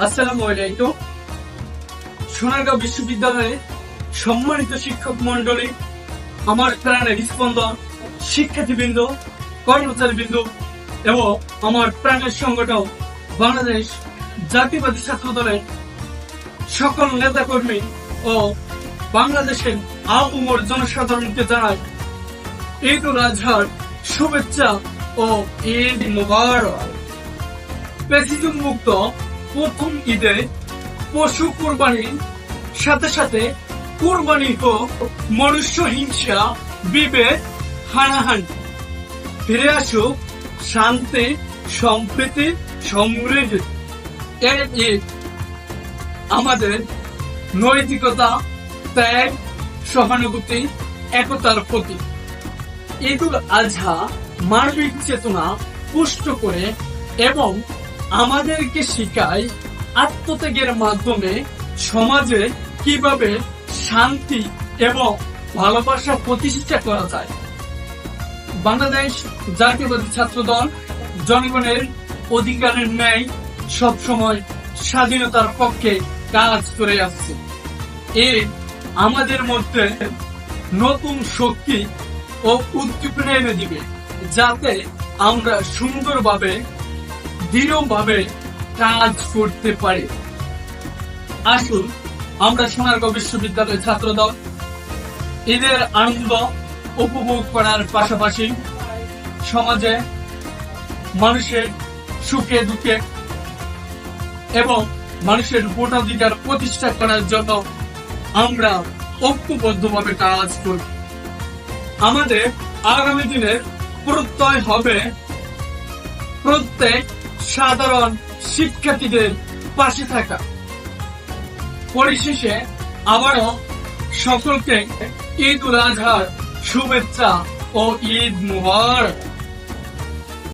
আসসালামু আলাইকুম। সোনারগাঁও বিশ্ববিদ্যালয়ে সম্মানিত শিক্ষক মন্ডলী, আমার প্রাণের স্পন্দন, শিক্ষার্থীবৃন্দ, কর্মচারীবৃন্দ এবং আমার প্রাণের সংগঠন বাংলাদেশ জাতীয়বাদী ছাত্র দলের সকল নেতাকর্মী ও বাংলাদেশের আপামর জনসাধারণকে জানাই ঈদ উল আজহার শুভেচ্ছা ও ঈদ মুবারক। প্যাসিজম মুক্ত প্রথম ঈদে পশু কোরবানির সাথে সাথে কোরবানি হোক মনুষ্য হিংসা, বিভেদ, হানাহানি। ফিরে আসুক শান্তি, সম্প্রীতি, সমৃদ্ধি। এই ঈদ আমাদের নৈতিকতা, ত্যাগ, সহানুভূতি, একতার প্রতীক। ঈদ উল আজহা মানবিক চেতনা পুষ্ট করে এবং আমাদেরকে শিখায় আত্মত্যাগের মাধ্যমে সমাজে কিভাবে শান্তি এবং ভালোবাসা প্রতিষ্ঠা করা যায়। বাংলাদেশ জাতীয়বাদী ছাত্র দল জনগণের অধিকারের ন্যায় সবসময় স্বাধীনতার পক্ষে কাজ করে আসছে। এর আমাদের মধ্যে নতুন শক্তি ও উদ্দীপনা এনে দিবে, যাতে আমরা সুন্দরভাবে, দৃঢ়ভাবে কাজ করতে পারি। আসুন আমরা সোনারগাঁও বিশ্ববিদ্যালয়ের ছাত্রদল ঈদের আনন্দ উপভোগ করার পাশাপাশি সমাজে মানুষের সুখে দুঃখে এবং মানুষের ভোটাধিকার প্রতিষ্ঠা করার জন্য আমরা ঐক্যবদ্ধভাবে কাজ করব। আমাদের আগামী দিনের প্রত্যয় হবে প্রত্যেক সাধারণ শিক্ষার্থীদের পাশে থাকা। পরিশেষে আবারও সকলকে ঈদ উল আজহার শুভেচ্ছা ও ঈদ মুবারক।